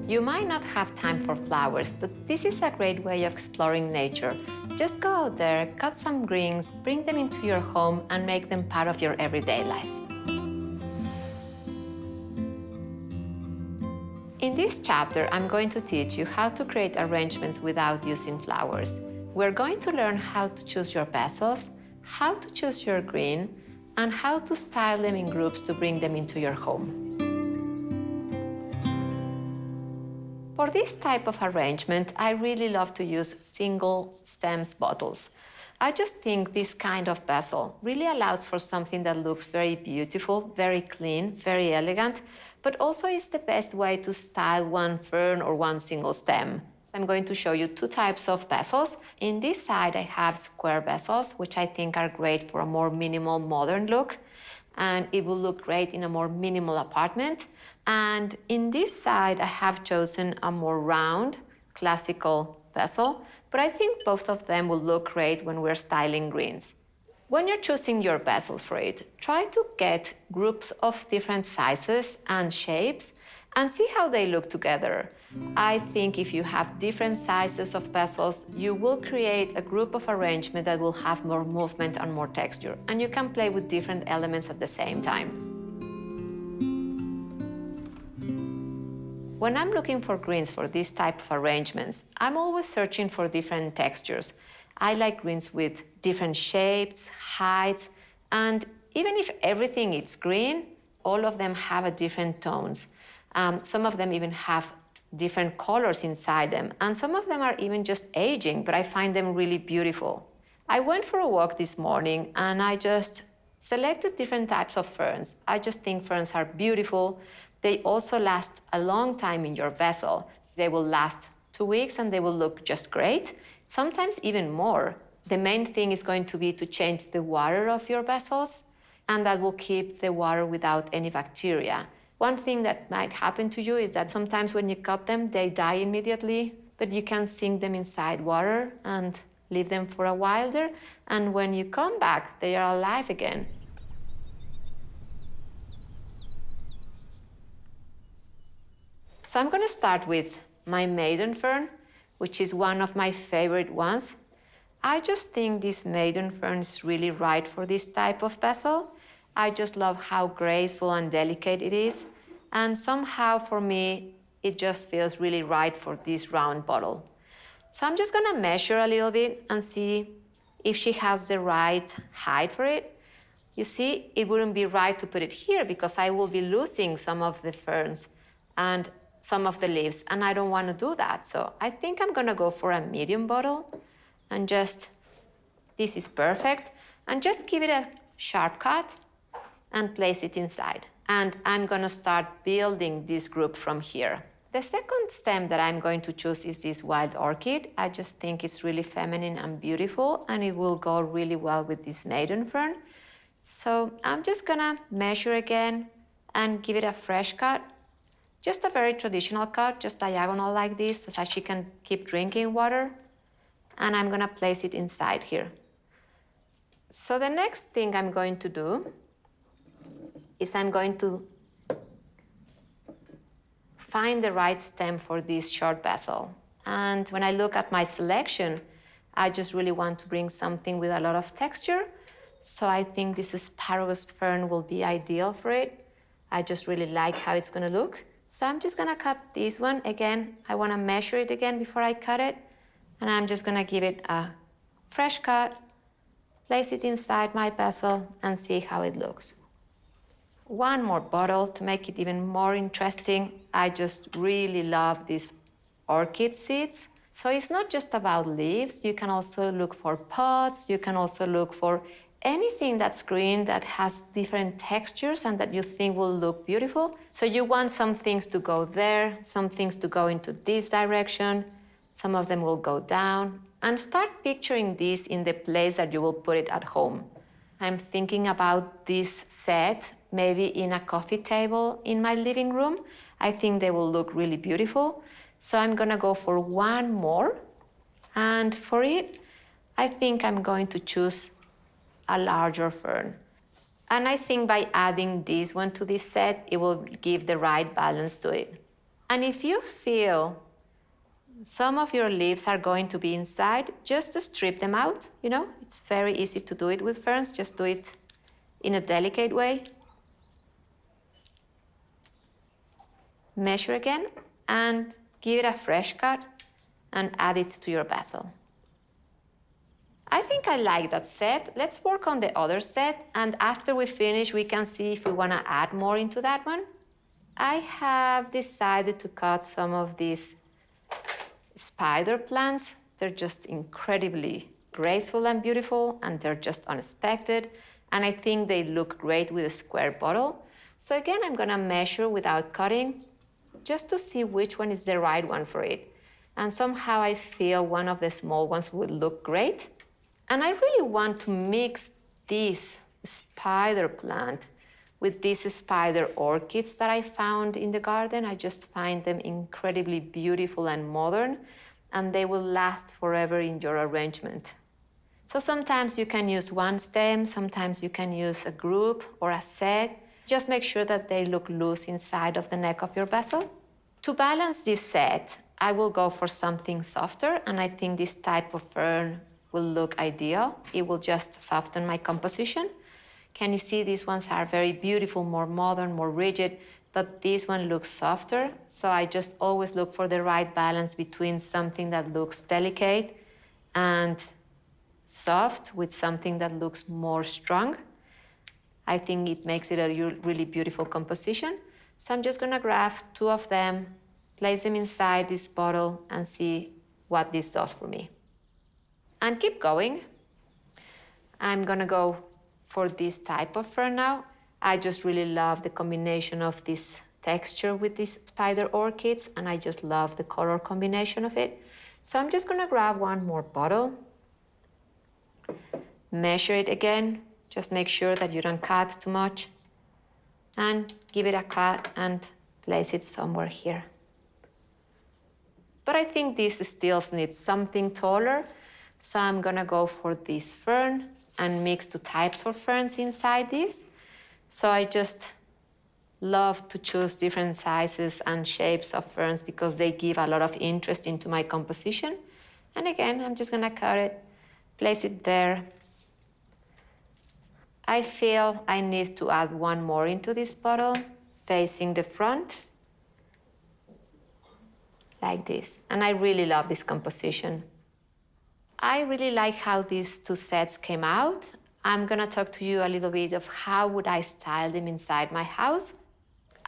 You might not have time for flowers, but this is a great way of exploring nature. Just go out there, cut some greens, bring them into your home, and make them part of your everyday life. In this chapter, I'm going to teach you how to create arrangements without using flowers. We're going to learn how to choose your vessels, how to choose your green, and how to style them in groups to bring them into your home. For this type of arrangement, I really love to use single stems bottles. I just think this kind of vessel really allows for something that looks very beautiful, very clean, very elegant, but also is the best way to style one fern or one single stem. I'm going to show you two types of vessels. In this side, I have square vessels, which I think are great for a more minimal, modern look, and it will look great in a more minimal apartment. And in this side, I have chosen a more round, classical vessel, but I think both of them will look great when we're styling greens. When you're choosing your vessels for it, try to get groups of different sizes and shapes and see how they look together. I think if you have different sizes of vessels, you will create a group of arrangement that will have more movement and more texture, and you can play with different elements at the same time. When I'm looking for greens for this type of arrangements, I'm always searching for different textures. I like greens with different shapes, heights, and even if everything is green, all of them have a different tones. Some of them even have different colors inside them, and some of them are even just aging, but I find them really beautiful. I went for a walk this morning and I just selected different types of ferns. I just think ferns are beautiful. They also last a long time in your vessel. They will last 2 weeks and they will look just great, sometimes even more. The main thing is going to be to change the water of your vessels, and that will keep the water without any bacteria. One thing that might happen to you is that sometimes when you cut them, they die immediately, but you can sink them inside water and leave them for a while there, and when you come back, they are alive again. So I'm going to start with my maiden fern, which is one of my favorite ones. I just think this maiden fern is really right for this type of vessel. I just love how graceful and delicate it is. And somehow for me, it just feels really right for this round bottle. So I'm just going to measure a little bit and see if she has the right height for it. You see, it wouldn't be right to put it here because I will be losing some of the ferns and some of the leaves, and I don't want to do that. So I think I'm going to go for a medium bottle and just, this is perfect, and just give it a sharp cut and place it inside. And I'm going to start building this group from here. The second stem that I'm going to choose is this wild orchid. I just think it's really feminine and beautiful, and it will go really well with this maiden fern. So I'm just going to measure again and give it a fresh cut. Just a very traditional cut, just diagonal like this, so that she can keep drinking water. And I'm going to place it inside here. So the next thing I'm going to do is I'm going to find the right stem for this short vessel. And when I look at my selection, I just really want to bring something with a lot of texture. So I think this asparagus fern will be ideal for it. I just really like how it's going to look. So I'm just going to cut this one. Again, I want to measure it again before I cut it. And I'm just going to give it a fresh cut, place it inside my vessel, and see how it looks. One more bottle to make it even more interesting. I just really love these orchid seeds. So it's not just about leaves. You can also look for pods. You can also look for anything that's green that has different textures and that you think will look beautiful. So you want some things to go there, some things to go into this direction, some of them will go down, and start picturing this in the place that you will put it at home. I'm thinking about this set maybe in a coffee table in my living room. I think they will look really beautiful. So I'm gonna go for one more, and for it, I think I'm going to choose a larger fern. And I think by adding this one to this set, it will give the right balance to it. And if you feel some of your leaves are going to be inside, just to strip them out, it's very easy to do it with ferns, just do it in a delicate way. Measure again and give it a fresh cut and add it to your basil. I think I like that set. Let's work on the other set, and after we finish, we can see if we want to add more into that one. I have decided to cut some of these spider plants. They're just incredibly graceful and beautiful, and they're just unexpected. And I think they look great with a square bottle. So again, I'm gonna measure without cutting, just to see which one is the right one for it. And somehow I feel one of the small ones would look great. And I really want to mix this spider plant with these spider orchids that I found in the garden. I just find them incredibly beautiful and modern, and they will last forever in your arrangement. So sometimes you can use one stem, sometimes you can use a group or a set. Just make sure that they look loose inside of the neck of your basil. To balance this set, I will go for something softer, and I think this type of fern will look ideal. It will just soften my composition. Can you see these ones are very beautiful, more modern, more rigid, but this one looks softer. So I just always look for the right balance between something that looks delicate and soft with something that looks more strong. I think it makes it a really beautiful composition. So I'm just gonna grab two of them, place them inside this bottle and see what this does for me. And keep going. I'm gonna go for this type of fern now. I just really love the combination of this texture with these spider orchids, and I just love the color combination of it. So I'm just gonna grab one more bottle, measure it again, just make sure that you don't cut too much, and give it a cut and place it somewhere here. But I think this still needs something taller, so I'm gonna go for this fern and mix two types of ferns inside this. So I just love to choose different sizes and shapes of ferns because they give a lot of interest into my composition. And again, I'm just gonna cut it, place it there. I feel I need to add one more into this bottle, facing the front, like this. And I really love this composition. I really like how these two sets came out. I'm gonna talk to you a little bit of how would I style them inside my house.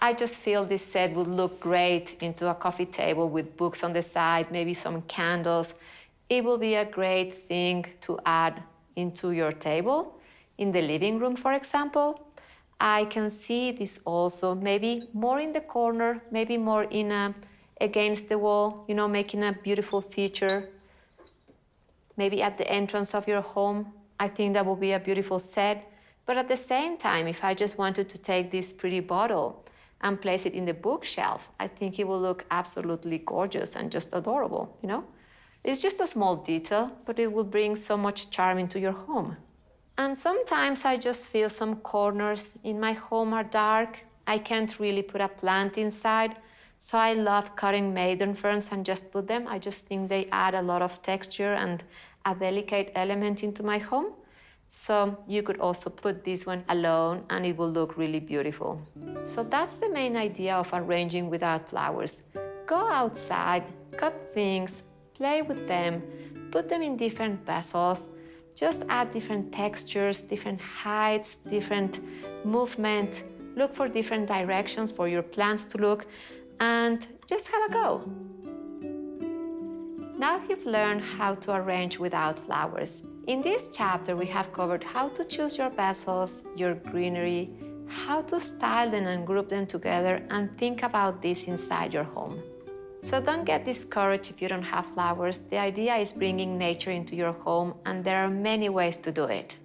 I just feel this set would look great into a coffee table with books on the side, maybe some candles. It will be a great thing to add into your table. In the living room, for example, I can see this also maybe more in the corner, maybe more against the wall, making a beautiful feature. Maybe at the entrance of your home. I think that will be a beautiful set. But at the same time, if I just wanted to take this pretty bottle and place it in the bookshelf, I think it will look absolutely gorgeous and just adorable, It's just a small detail, but it will bring so much charm into your home. And sometimes I just feel some corners in my home are dark. I can't really put a plant inside. So I love cutting maiden ferns and just put them. I just think they add a lot of texture and a delicate element into my home. So you could also put this one alone and it will look really beautiful. So that's the main idea of arranging without flowers. Go outside, cut things, play with them, put them in different vessels, just add different textures, different heights, different movement, look for different directions for your plants to look, and just have a go. Now you've learned how to arrange without flowers. In this chapter, we have covered how to choose your vessels, your greenery, how to style them and group them together, and think about this inside your home. So don't get discouraged if you don't have flowers. The idea is bringing nature into your home, and there are many ways to do it.